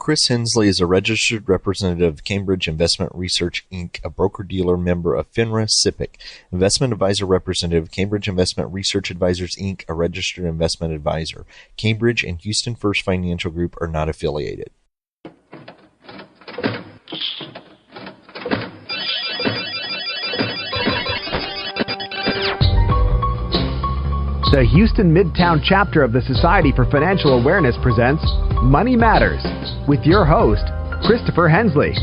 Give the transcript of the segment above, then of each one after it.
Chris Hensley is a registered representative of Cambridge Investment Research, Inc., a broker-dealer member of FINRA SIPC, investment advisor representative of Cambridge Investment Research Advisors, Inc., a registered investment advisor. Cambridge and Houston First Financial Group are not affiliated. The Houston Midtown chapter of the Society for Financial Awareness presents Money Matters with your host, Christopher Hensley.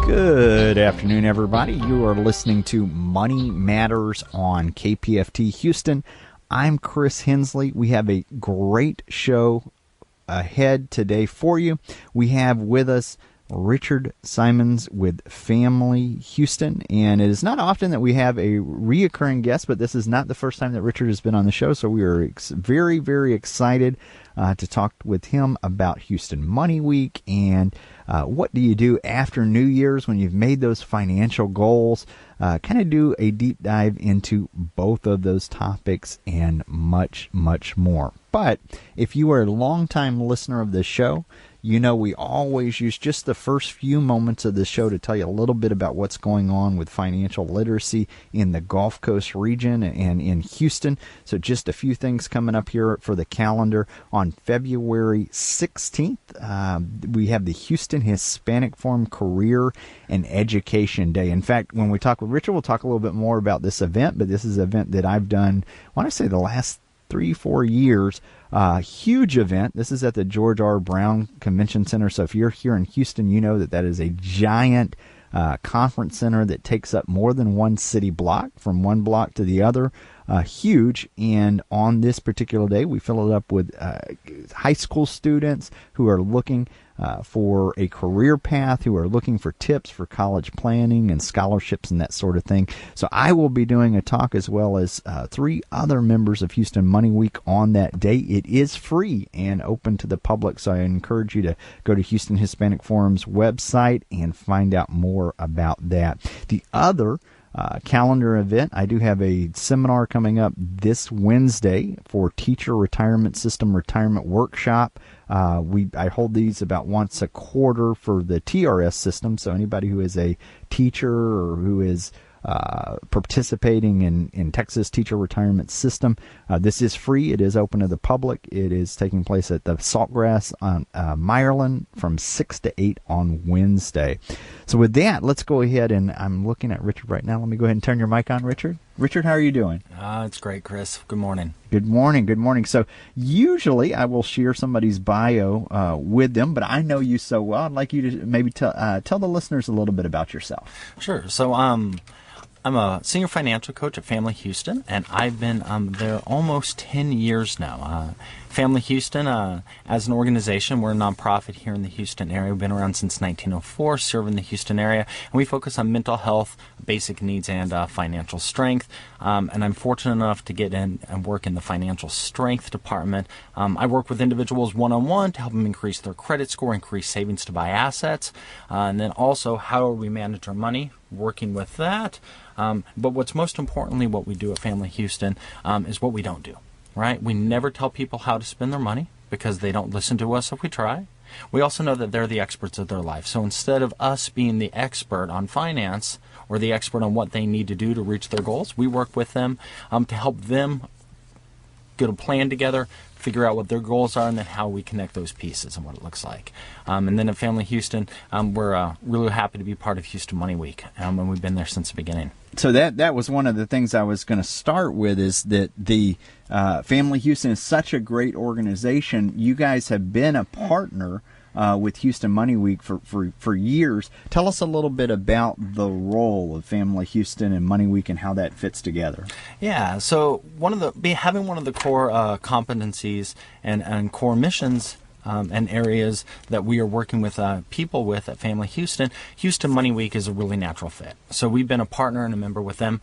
Good afternoon, everybody. You are listening to Money Matters on KPFT Houston. I'm Chris Hensley. We have a great show ahead today for you. We have with us Richard Simonds with Family Houston, and it is not often that we have a reoccurring guest, but this is not the first time that Richard has been on the show, so we are very, very excited to talk with him about Houston Money Week and what do you do after New Year's when you've made those financial goals. Kind of do a deep dive into both of those topics and much, much more. But if you are a longtime listener of this show, you know we always use just the first few moments of the show to tell you a little bit about what's going on with financial literacy in the Gulf Coast region and in Houston. So just a few things coming up here for the calendar. On February 16th, we have the Houston Hispanic Forum Career and Education Day. In fact, when we talk with Richard, we'll talk a little bit more about this event, but this is an event that I've done, I want to say the last 3-4 years. Huge event. This is at the George R. Brown Convention Center. So if you're here in Houston, you know that that is a giant conference center that takes up more than one city block, from one block to the other. Huge. And on this particular day, we fill it up with high school students who are looking for a career path, who are looking for tips for college planning and scholarships and that sort of thing. So I will be doing a talk as well as 3 other members of Houston Money Week on that day. It is free and open to the public, so I encourage you to go to Houston Hispanic Forum's website and find out more about that. The other calendar event, I do have a seminar coming up this Wednesday for Teacher Retirement System Retirement Workshop. I hold these about once a quarter for the TRS system, so anybody who is a teacher or who is participating in Texas Teacher Retirement System. This is free. It is open to the public. It is taking place at the Saltgrass on Meyerland from 6 to 8 on Wednesday. So with that, let's go ahead, and I'm looking at Richard right now. Let me go ahead and turn your mic on, Richard. Richard, how are you doing? It's great, Chris. Good morning. Good morning. Good morning. So usually I will share somebody's bio with them, but I know you so well. I'd like you to maybe tell the listeners a little bit about yourself. Sure. So I'm a senior financial coach at Family Houston, and I've been there almost 10 years now. Family Houston, as an organization, we're a nonprofit here in the Houston area. We've been around since 1904, serving the Houston area, and we focus on mental health, basic needs, and financial strength. And I'm fortunate enough to get in and work in the financial strength department. I work with individuals one-on-one to help them increase their credit score, increase savings to buy assets, and then also how we manage our money, working with that. But what's most importantly, what we do at Family Houston is what we don't do. Right? We never tell people how to spend their money because they don't listen to us if we try. We also know that they're the experts of their life. So instead of us being the expert on finance or the expert on what they need to do to reach their goals, we work with them to help them get a plan together, figure out what their goals are, and then how we connect those pieces and what it looks like. And then at Family Houston, we're really happy to be part of Houston Money Week, and we've been there since the beginning. So that was one of the things I was going to start with, is that the Family Houston is such a great organization. You guys have been a partner with Houston Money Week for years. Tell us a little bit about the role of Family Houston and Money Week and how that fits together. Yeah, so having one of the core competencies and core missions and areas that we are working with people with at Family Houston, Houston Money Week is a really natural fit. So we've been a partner and a member with them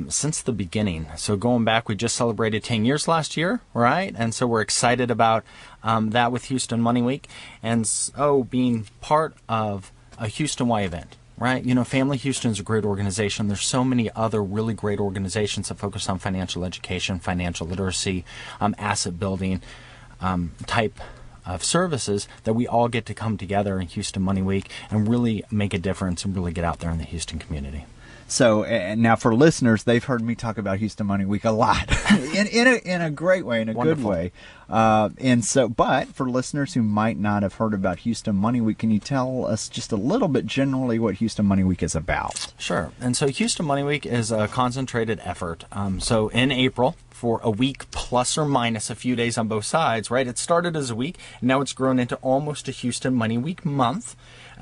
since the beginning. So going back, we just celebrated 10 years last year, right? And so we're excited about that with Houston Money Week. And so being part of a Houston Y event, right? Family Houston is a great organization. There's so many other really great organizations that focus on financial education, financial literacy, asset building type of services that we all get to come together in Houston Money Week and really make a difference and really get out there in the Houston community. So now for listeners, they've heard me talk about Houston Money Week a lot in a great way, in a Wonderful. good way. But for listeners who might not have heard about Houston Money Week, can you tell us just a little bit generally what Houston Money Week is about? Sure. And so Houston Money Week is a concentrated effort. So in April, for a week plus or minus a few days on both sides, right? It started as a week, and now it's grown into almost a Houston Money Week month.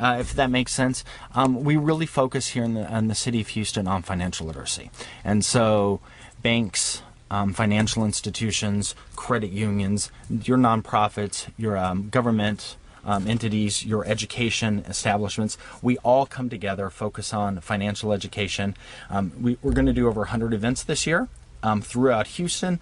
If that makes sense. We really focus here in the city of Houston on financial literacy. And so banks, financial institutions, credit unions, your nonprofits, your government entities, your education establishments, we all come together, focus on financial education. We're going to do over 100 events this year throughout Houston.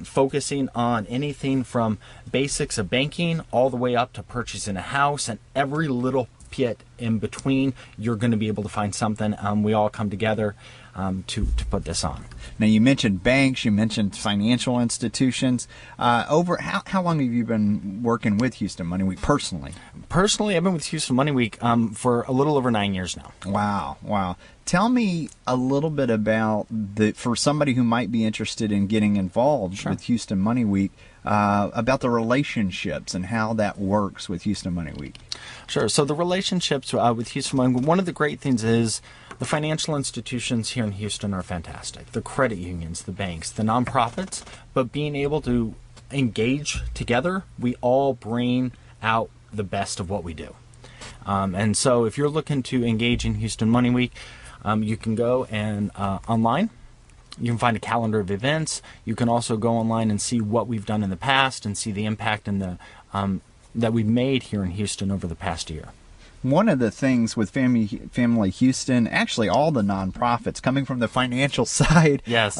Focusing on anything from basics of banking all the way up to purchasing a house, and every little pit in between, you're going to be able to find something. We all come together to put this on. Now, you mentioned banks, you mentioned financial institutions. How long have you been working with Houston Money Week personally? Personally, I've been with Houston Money Week for a little over 9 years now. Wow. Tell me a little bit about for somebody who might be interested in getting involved Sure. with Houston Money Week, about the relationships and how that works with Houston Money Week. Sure. So the relationships with Houston Money Week, one of the great things is the financial institutions here in Houston are fantastic. The credit unions, the banks, the nonprofits, but being able to engage together, we all bring out the best of what we do. And so if you're looking to engage in Houston Money Week, you can go and online. You can find a calendar of events. You can also go online and see what we've done in the past and see the impact and that we've made here in Houston over the past year. One of the things with Family Houston, actually all the nonprofits coming from the financial side, Yes.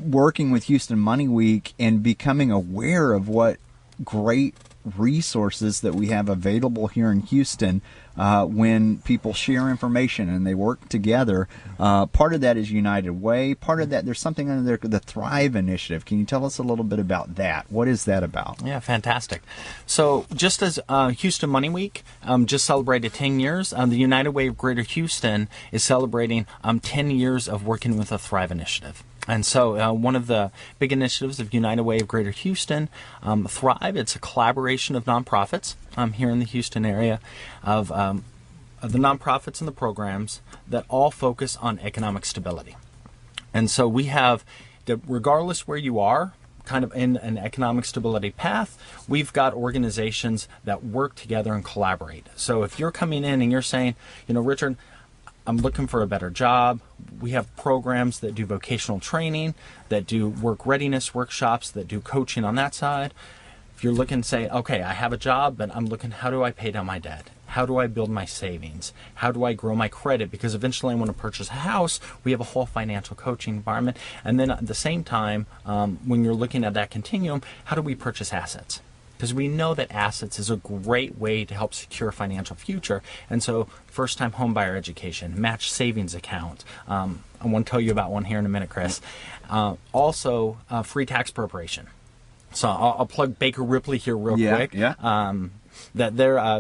Working with Houston Money Week and becoming aware of what great resources that we have available here in Houston when people share information and they work together. Part of that is United Way. Part of that, there's something under there, the Thrive Initiative. Can you tell us a little bit about that? What is that about? Yeah, fantastic. So just as Houston Money Week just celebrated 10 years, the United Way of Greater Houston is celebrating 10 years of working with the Thrive Initiative. And so one of the big initiatives of United Way of Greater Houston, Thrive, it's a collaboration of nonprofits here in the Houston area of the nonprofits and the programs that all focus on economic stability. And so we have, regardless where you are, kind of in an economic stability path, we've got organizations that work together and collaborate. So if you're coming in and you're saying, Richard, I'm looking for a better job. We have programs that do vocational training, that do work readiness workshops, that do coaching on that side. If you're looking to say, okay, I have a job, but I'm looking, how do I pay down my debt? How do I build my savings? How do I grow my credit? Because eventually I want to purchase a house. We have a whole financial coaching environment. And then at the same time, when you're looking at that continuum, how do we purchase assets? Because we know that assets is a great way to help secure a financial future. And so first-time homebuyer education, match savings account. I want to tell you about one here in a minute, Chris. Also, free tax preparation. So I'll plug Baker Ripley here real quick. Yeah. That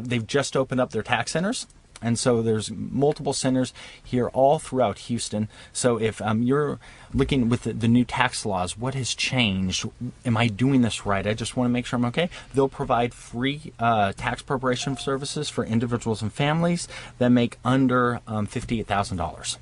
they've just opened up their tax centers. And so there's multiple centers here all throughout Houston. So if you're looking with the new tax laws, what has changed? Am I doing this right? I just want to make sure I'm okay. They'll provide free tax preparation services for individuals and families that make under $58,000.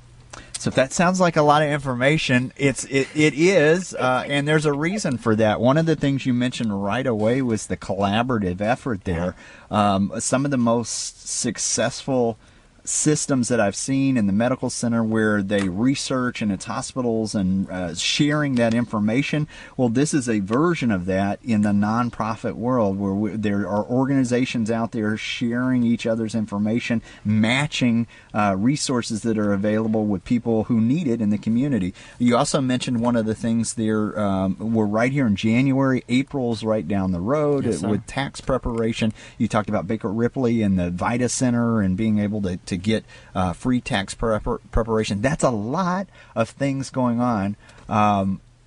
So if that sounds like a lot of information, it is, and there's a reason for that. One of the things you mentioned right away was the collaborative effort there. Some of the most successful systems that I've seen in the medical center where they research, and it's hospitals and sharing that information. Well, this is a version of that in the nonprofit world where there are organizations out there sharing each other's information, matching resources that are available with people who need it in the community. You also mentioned one of the things there, we're right here in January. April's right down the road. Yes, with tax preparation. You talked about Baker Ripley and the Vita Center and being able to to get free tax preparation. That's a lot of things going on.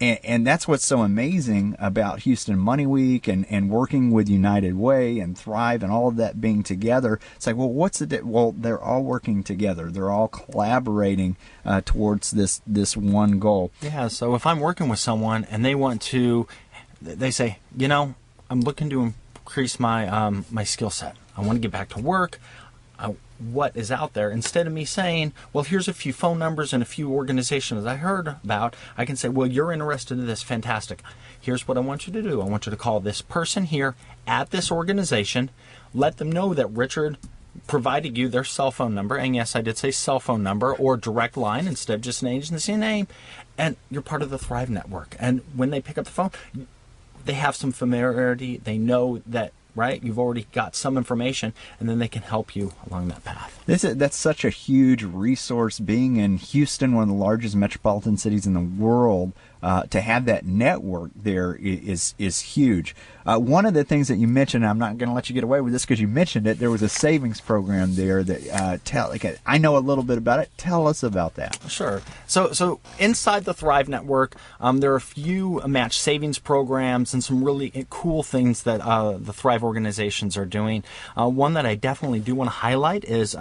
And that's what's so amazing about Houston Money Week and working with United Way and Thrive and all of that being together. It's like, well, what's the well, they're all working together. They're all collaborating towards this one goal. Yeah, so if I'm working with someone and they say, I'm looking to increase my my skill set. I want to get back to work. What is out there, instead of me saying, well, here's a few phone numbers and a few organizations I heard about, I can say, well, you're interested in this, fantastic. Here's what I want you to do. I want you to call this person here at this organization, let them know that Richard provided you their cell phone number, and yes, I did say cell phone number or direct line instead of just an agency name, and you're part of the Thrive Network. And when they pick up the phone, they have some familiarity, they know that, right? You've already got some information, and then they can help you along that path. That's such a huge resource. Being in Houston, one of the largest metropolitan cities in the world, to have that network there is huge. One of the things that you mentioned, I'm not going to let you get away with this because you mentioned it, there was a savings program there that I know a little bit about it. Tell us about that. Sure. So inside the Thrive Network, there are a few match savings programs and some really cool things that the Thrive organizations are doing. One that I definitely do want to highlight is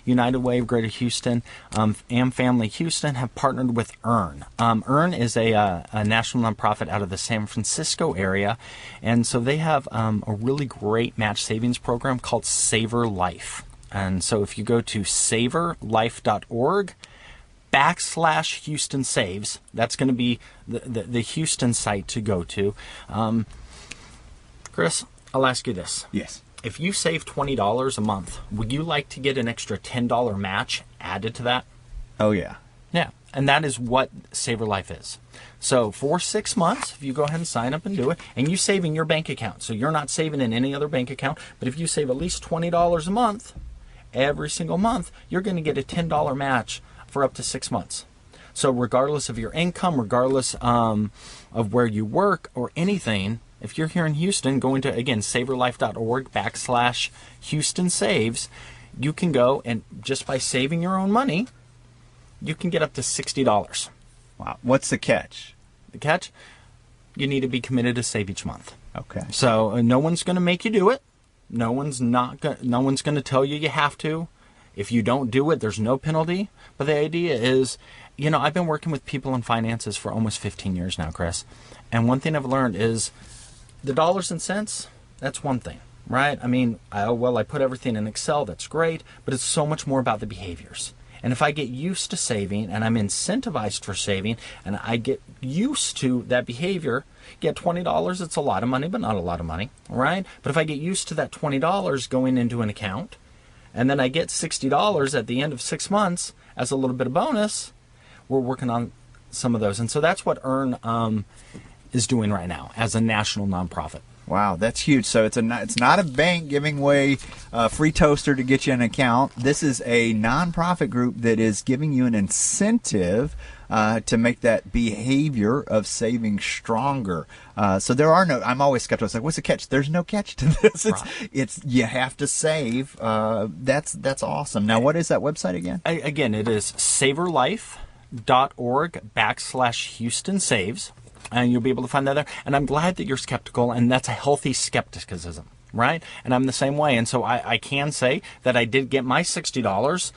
United Way of Greater Houston and Family Houston have partnered with EARN. EARN is a national nonprofit out of the San Francisco area, and so they have a really great match savings program called Savor Life. And so if you go to savorlife.org/Houston Saves, that's going to be the Houston site to go to. Chris, I'll ask you this. Yes. If you save $20 a month, would you like to get an extra $10 match added to that? Oh, yeah. Yeah, and that is what Savor Life is. So for 6 months, if you go ahead and sign up and do it, and you save in your bank account, so you're not saving in any other bank account, but if you save at least $20 a month, every single month, you're going to get a $10 match for up to 6 months. So regardless of your income, regardless of where you work or anything, if you're here in Houston, going to, again, savorlife.org/Houston Saves, you can go and just by saving your own money, you can get up to $60. Wow. What's the catch? The catch? You need to be committed to save each month. Okay. So no one's going to make you do it. No one's going to tell you you have to. If you don't do it, there's no penalty. But the idea is, I've been working with people in finances for almost 15 years now, Chris. And one thing I've learned is the dollars and cents, that's one thing, right? I mean, I put everything in Excel, that's great, but it's so much more about the behaviors. And if I get used to saving and I'm incentivized for saving and I get used to that behavior, $20, it's a lot of money, but not a lot of money, right? But if I get used to that $20 going into an account and then I get $60 at the end of 6 months as a little bit of bonus, we're working on some of those. And so that's what EARN is doing right now as a national nonprofit. Wow, that's huge. So it's not a bank giving away a free toaster to get you an account. This is a nonprofit group that is giving you an incentive to make that behavior of saving stronger. So there are no. I'm always skeptical. It's like, what's the catch? There's no catch to this. It's you have to save. That's awesome. Now, what is that website again? Again, it is savorlife.org/Houston Saves. And you'll be able to find that there. And I'm glad that you're skeptical, and that's a healthy skepticism, right? And I'm the same way. And so I can say that I did get my $60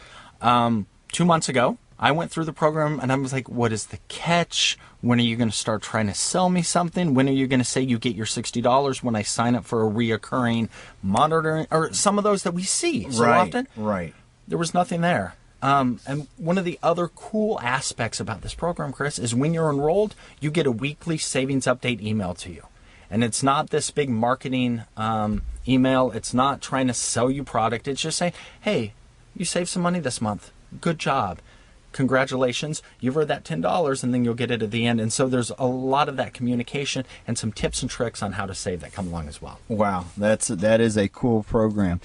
2 months ago. I went through the program, and I was like, what is the catch? When are you going to start trying to sell me something? When are you going to say you get your $60 when I sign up for a reoccurring monitoring, or some of those that we see so often? Right. There was nothing there. And one of the other cool aspects about this program, Chris, is when you're enrolled, you get a weekly savings update email to you. And it's not this big marketing email. It's not trying to sell you product. It's just saying, hey, you saved some money this month. Good job. Congratulations. You've earned that $10, and then you'll get it at the end. And so there's a lot of that communication and some tips and tricks on how to save that come along as well. Wow, that is a cool program.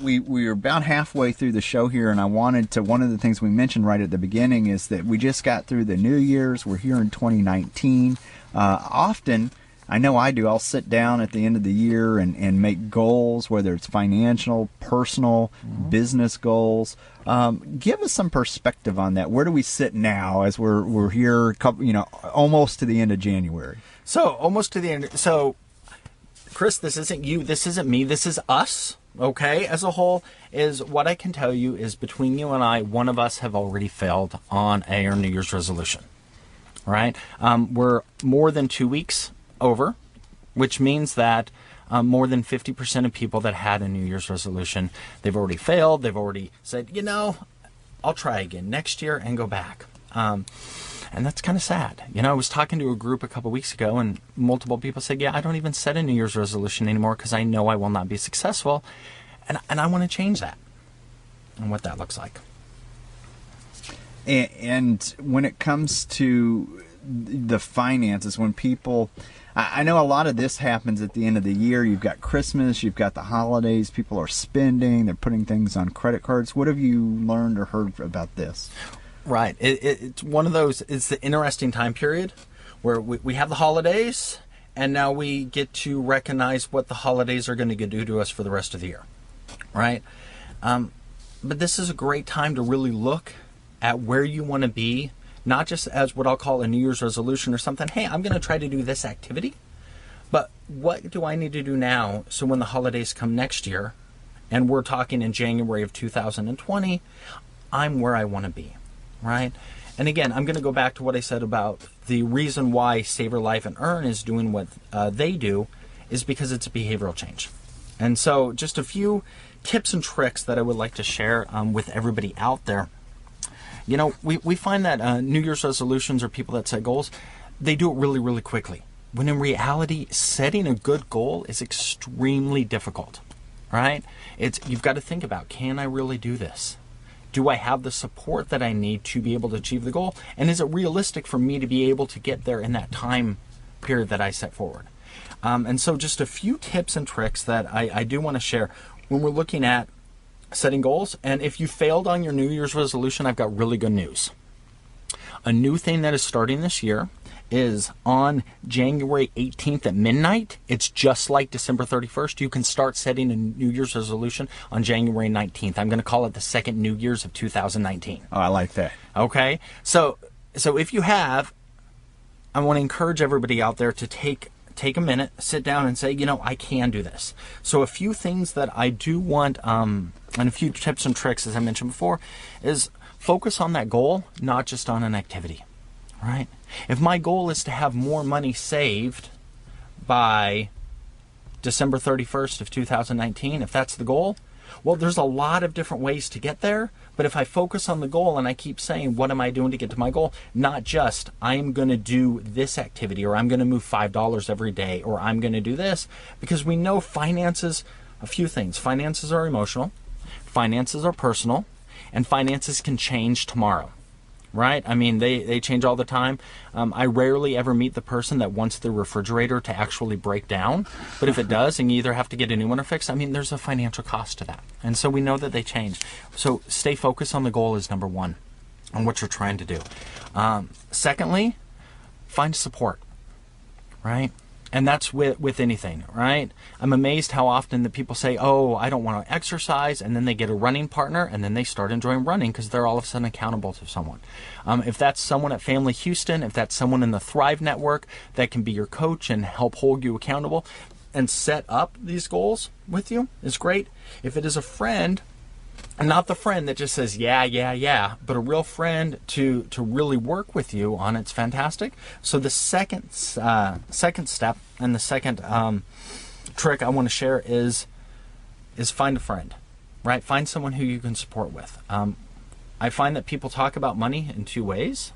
We are about halfway through the show here, and one of the things we mentioned right at the beginning is that we just got through the New Year's. We're here in 2019. Often I know I do. I'll sit down at the end of the year and make goals, whether it's financial, personal, business goals. Give us some perspective on that. Where do we sit now as we're here, almost to the end of January? So almost to the end. So, Chris, this isn't you. This isn't me. This is us. Okay, as a whole, is what I can tell you is between you and I, one of us have already failed on our New Year's resolution. All right, we're more than 2 weeks over, which means that more than 50% of people that had a New Year's resolution, they've already failed. They've already said, I'll try again next year and go back. And that's kind of sad. I was talking to a group a couple weeks ago, and multiple people said, I don't even set a New Year's resolution anymore because I know I will not be successful. And I want to change that and what that looks like. And when it comes to the finances, when people, I know a lot of this happens at the end of the year. You've got Christmas, you've got the holidays, people are spending, they're putting things on credit cards. What have you learned or heard about this? Right. It's one of those, it's the interesting time period where we have the holidays, and now we get to recognize what the holidays are going to do to us for the rest of the year. Right? But this is a great time to really look at where you want to be, not just as what I'll call a New Year's resolution or something. Hey, I'm going to try to do this activity, but what do I need to do now so when the holidays come next year, and we're talking in January of 2020, I'm where I want to be, right? And again, I'm going to go back to what I said about the reason why Savor Life and Earn is doing what they do is because it's a behavioral change. And so just a few tips and tricks that I would like to share with everybody out there. We find that New Year's resolutions or people that set goals, they do it really, really quickly. When in reality, setting a good goal is extremely difficult, right? You've got to think about, can I really do this? Do I have the support that I need to be able to achieve the goal? And is it realistic for me to be able to get there in that time period that I set forward? And so just a few tips and tricks that I do want to share when we're looking at setting goals. And if you failed on your New Year's resolution, I've got really good news. A new thing that is starting this year is on January 18th at midnight. It's just like December 31st. You can start setting a New Year's resolution on January 19th. I'm going to call it the second New Year's of 2019. Oh, I like that. Okay. So if you have, I want to encourage everybody out there to take a minute, sit down and say, I can do this. So a few things that I do want, and a few tips and tricks, as I mentioned before, is focus on that goal, not just on an activity, right? If my goal is to have more money saved by December 31st of 2019, if that's the goal, well, there's a lot of different ways to get there. But if I focus on the goal and I keep saying, what am I doing to get to my goal? Not just, I'm going to do this activity, or I'm going to move $5 every day, or I'm going to do this. Because we know finances, a few things. Finances are emotional, finances are personal, and finances can change tomorrow. Right? I mean, they change all the time. I rarely ever meet the person that wants their refrigerator to actually break down. But if it does, and you either have to get a new one or fix, there's a financial cost to that. And so we know that they change. So stay focused on the goal is number one, on what you're trying to do. Secondly, find support. Right? And that's with anything, right? I'm amazed how often the people say, I don't want to exercise, and then they get a running partner, and then they start enjoying running because they're all of a sudden accountable to someone. If that's someone at Family Houston, if that's someone in the Thrive Network that can be your coach and help hold you accountable and set up these goals with you, is great. If it is a friend, and not the friend that just says, yeah, but a real friend to really work with you on it's fantastic. So the second step and the second trick I want to share is find a friend, right? Find someone who you can support with. I find that people talk about money in two ways.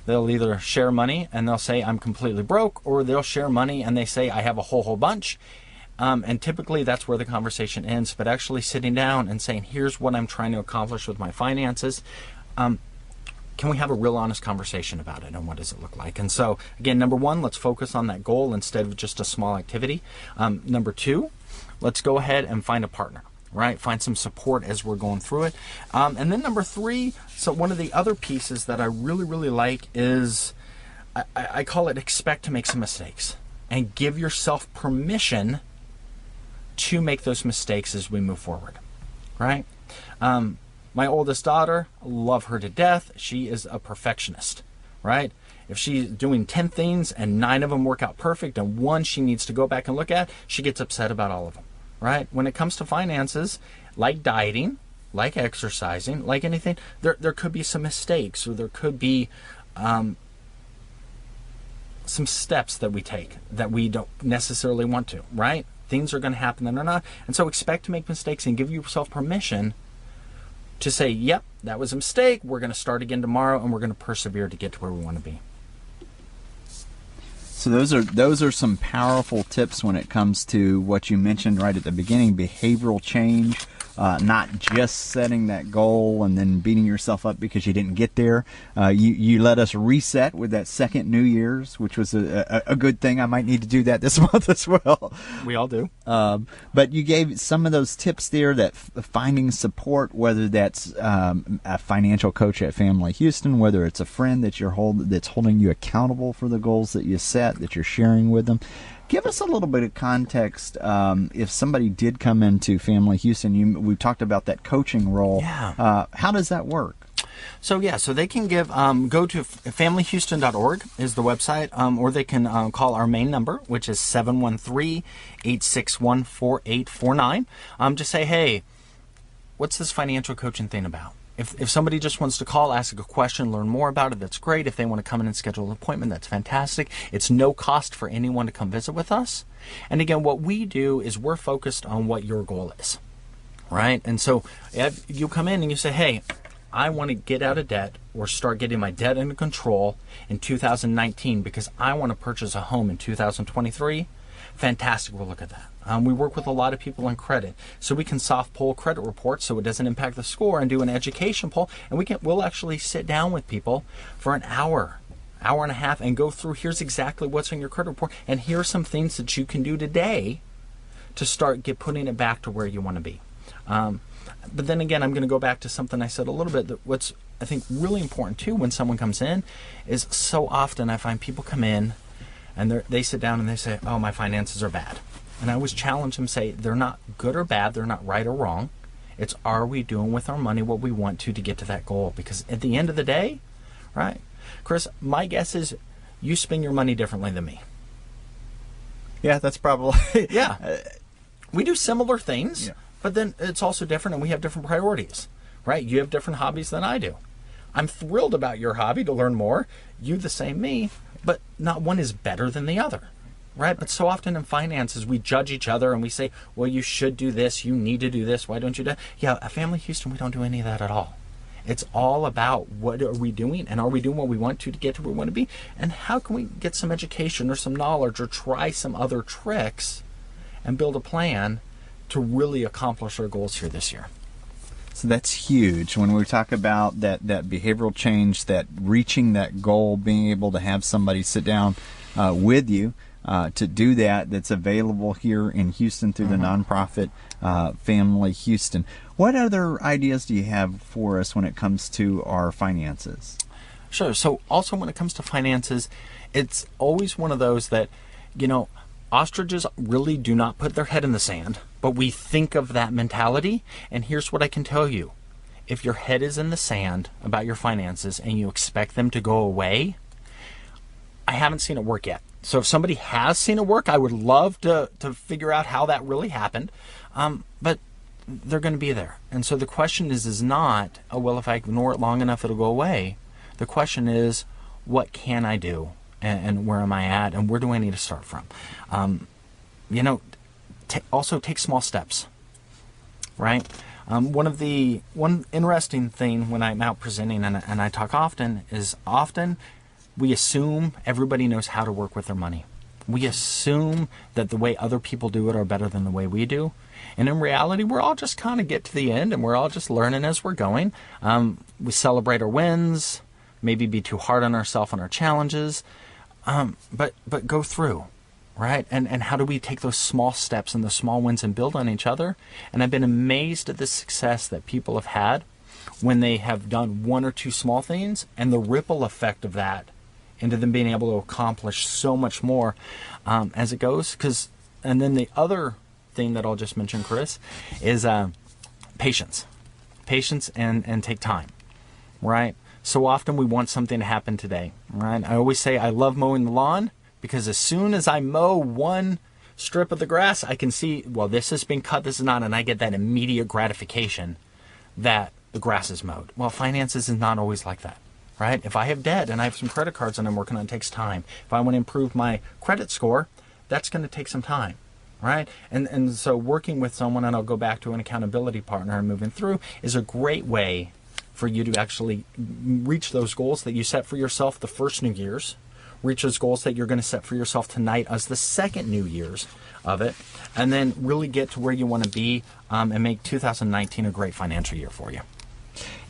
They'll either share money and they'll say, I'm completely broke, or they'll share money and they say, I have a whole bunch. And typically that's where the conversation ends, but actually sitting down and saying, here's what I'm trying to accomplish with my finances. Can we have a real honest conversation about it, and what does it look like? And so, again, number one, let's focus on that goal instead of just a small activity. Number two, let's go ahead and find a partner, right? Find some support as we're going through it. And then number three, so one of the other pieces that I really, really like is, I call it expect to make some mistakes. and give yourself permission to make those mistakes as we move forward, right? My oldest daughter, love her to death. She is a perfectionist, right? If she's doing 10 things and 9 of them work out perfect and one she needs to go back and look at, she gets upset about all of them, right? When it comes to finances, like dieting, like exercising, like anything, there could be some mistakes, or there could be some steps that we take that we don't necessarily want to, right? Things are going to happen that are not. And so expect to make mistakes and give yourself permission to say, yep, that was a mistake. We're going to start again tomorrow, and we're going to persevere to get to where we want to be. So those are some powerful tips when it comes to what you mentioned right at the beginning, behavioral change. Not just setting that goal and then beating yourself up because you didn't get there. You let us reset with that second New Year's, which was a good thing. I might need to do that this month as well. We all do. But you gave some of those tips there, that finding support, whether that's a financial coach at Family Houston, whether it's a friend that that's holding you accountable for the goals that you set, that you're sharing with them. Give us a little bit of context. If somebody did come into Family Houston, we talked about that coaching role. Yeah. How does that work? So they can go to familyhouston.org is the website, or they can call our main number, which is 713-861-4849. Just say, hey, what's this financial coaching thing about? If somebody just wants to call, ask a question, learn more about it, that's great. If they want to come in and schedule an appointment, that's fantastic. It's no cost for anyone to come visit with us. And again, what we do is we're focused on what your goal is, right? And so if you come in and you say, hey, I want to get out of debt or start getting my debt under control in 2019 because I want to purchase a home in 2023, fantastic, we'll look at that. We work with a lot of people on credit, so we can soft pull credit reports so it doesn't impact the score, and do an education poll, and we'll actually sit down with people for an hour and a half and go through, here's exactly what's on your credit report, and here are some things that you can do today to start putting it back to where you want to be. But then again, I'm going to go back to something I said a little bit, that what's I think really important too when someone comes in is, so often I find people come in and they sit down and they say, oh, my finances are bad. And I always challenge them, say, they're not good or bad, they're not right or wrong. It's, are we doing with our money what we want to get to that goal? Because at the end of the day, right, Chris, my guess is you spend your money differently than me. Yeah, that's probably... Yeah. We do similar things, but then it's also different, and we have different priorities, right? You have different hobbies than I do. I'm thrilled about your hobby to learn more. You the same, me, but not one is better than the other. Right? But so often in finances, we judge each other and we say, well, you should do this, you need to do this, why don't you do that? Yeah, at Family Houston, we don't do any of that at all. It's all about what are we doing, and are we doing what we want to get to where we want to be, and how can we get some education or some knowledge or try some other tricks and build a plan to really accomplish our goals here this year. So that's huge. When we talk about that behavioral change, that reaching that goal, being able to have somebody sit down with you, to do that's available here in Houston through the nonprofit Family Houston. What other ideas do you have for us when it comes to our finances? Sure. So also when it comes to finances, it's always one of those that, ostriches really do not put their head in the sand, but we think of that mentality. And here's what I can tell you. If your head is in the sand about your finances and you expect them to go away, I haven't seen it work yet. So if somebody has seen it work, I would love to figure out how that really happened. But they're going to be there. And so the question is not, oh, well, if I ignore it long enough, it'll go away. The question is, what can I do? And where am I at? And where do I need to start from? Also take small steps, right? One interesting thing when I'm out presenting and I talk often is we assume everybody knows how to work with their money. We assume that the way other people do it are better than the way we do. And in reality, we're all just kind of get to the end and we're all just learning as we're going. We celebrate our wins, maybe be too hard on ourselves on our challenges, but go through, right? And how do we take those small steps and the small wins and build on each other? And I've been amazed at the success that people have had when they have done one or two small things, and the ripple effect of that into them being able to accomplish so much more as it goes. And then the other thing that I'll just mention, Chris, is patience. Patience and take time, right? So often we want something to happen today, right? I always say I love mowing the lawn because as soon as I mow one strip of the grass, I can see, well, this has been cut, this is not, and I get that immediate gratification that the grass is mowed. Well, finances is not always like that, right? If I have debt and I have some credit cards and I'm working on, it takes time. If I want to improve my credit score, that's going to take some time, right? And so working with someone, and I'll go back to an accountability partner and moving through, is a great way for you to actually reach those goals that you set for yourself the first New Year's, reach those goals that you're going to set for yourself tonight as the second New Year's of it, and then really get to where you want to be and make 2019 a great financial year for you.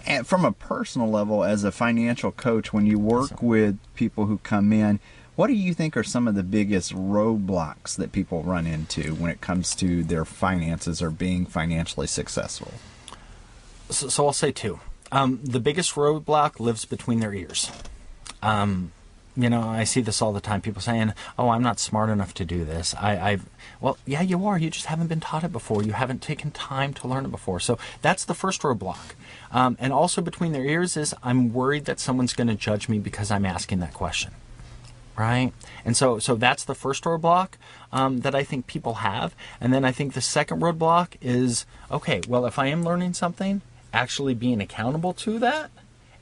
And from a personal level, as a financial coach, when you work with people who come in, what do you think are some of the biggest roadblocks that people run into when it comes to their finances or being financially successful? So I'll say two. The biggest roadblock lives between their ears. I see this all the time. People saying, "Oh, I'm not smart enough to do this." Well, yeah, you are. You just haven't been taught it before. You haven't taken time to learn it before. So that's the first roadblock. And also between their ears is, I'm worried that someone's going to judge me because I'm asking that question, right? And so that's the first roadblock that I think people have. And then I think the second roadblock is, okay, well, if I am learning something, actually being accountable to that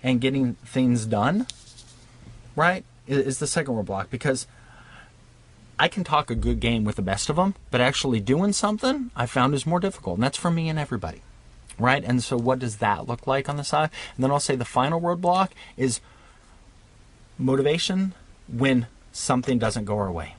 and getting things done, right, is the second roadblock. Because I can talk a good game with the best of them, but actually doing something I found is more difficult. And that's for me and everybody, right? And so what does that look like on the side? And then I'll say the final roadblock is motivation when something doesn't go our way.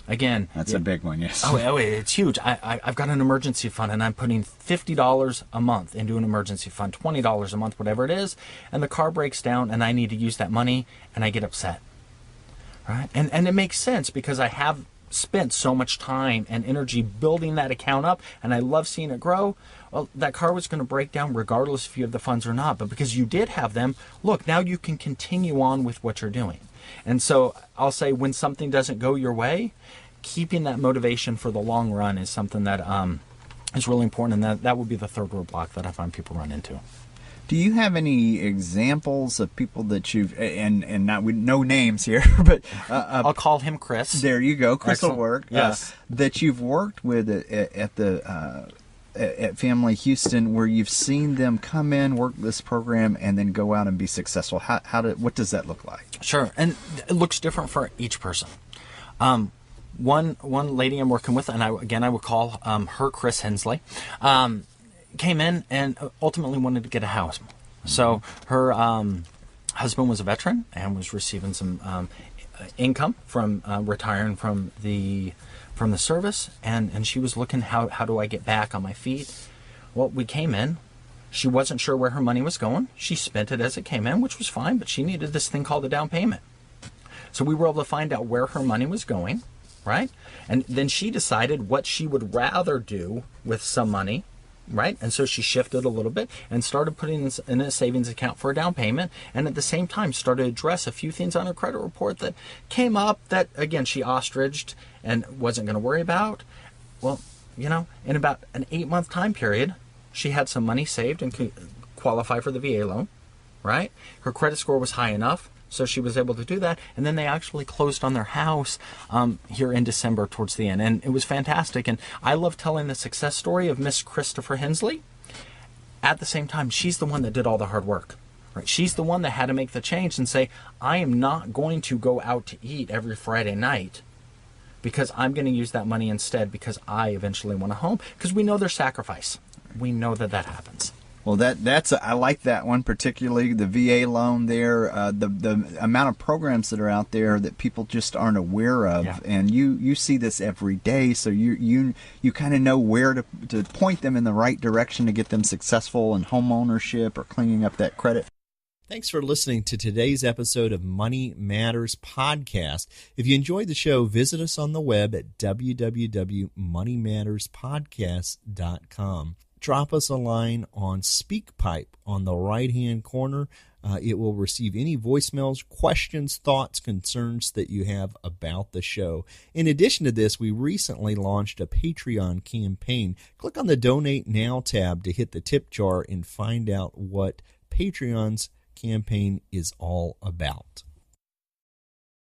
Again, that's a big one, yes. Oh, it's huge. I've got an emergency fund, and I'm putting $50 a month into an emergency fund, $20 a month, whatever it is, and the car breaks down, and I need to use that money, and I get upset, right? And it makes sense because I have spent so much time and energy building that account up, and I love seeing it grow. Well, that car was going to break down regardless if you have the funds or not, but because you did have them, look, now you can continue on with what you're doing. And so I'll say when something doesn't go your way, keeping that motivation for the long run is something that is really important, and that would be the third roadblock that I find people run into. Do you have any examples of people that you've, and not with no names here, but I'll call him Chris. There you go, Chris Excellent. will work. Yes, that you've worked with at Family Houston, where you've seen them come in, work this program, and then go out and be successful. What does that look like? Sure, and it looks different for each person. One lady I'm working with, and I would call her Chris Hensley, came in and ultimately wanted to get a house. So her husband was a veteran and was receiving some income from retiring from the service, and she was looking, how do I get back on my feet? Well, we came in. She wasn't sure where her money was going. She spent it as it came in, which was fine, but she needed this thing called a down payment. So we were able to find out where her money was going, right? And then she decided what she would rather do with some money, right? And so she shifted a little bit and started putting this in a savings account for a down payment, and at the same time started to address a few things on her credit report that came up that, again, she ostrichhed and wasn't going to worry about. Well, in about an 8-month time period, she had some money saved and could qualify for the VA loan, right? Her credit score was high enough, so she was able to do that. And then they actually closed on their house here in December towards the end. And it was fantastic. And I love telling the success story of Miss Christopher Hensley. At the same time, she's the one that did all the hard work. Right? She's the one that had to make the change and say, I am not going to go out to eat every Friday night because I'm going to use that money instead because I eventually want a home. Because we know there's sacrifice. We know that happens. Well, I like that one particularly, the VA loan there, the amount of programs that are out there that people just aren't aware of, yeah. And you see this every day, so you kind of know where to point them in the right direction to get them successful in home ownership or cleaning up that credit. Thanks for listening to today's episode of Money Matters Podcast. If you enjoyed the show, visit us on the web at www.moneymatterspodcast.com. Drop us a line on SpeakPipe on the right-hand corner. It will receive any voicemails, questions, thoughts, concerns that you have about the show. In addition to this, we recently launched a Patreon campaign. Click on the Donate Now tab to hit the tip jar and find out what Patreon's campaign is all about.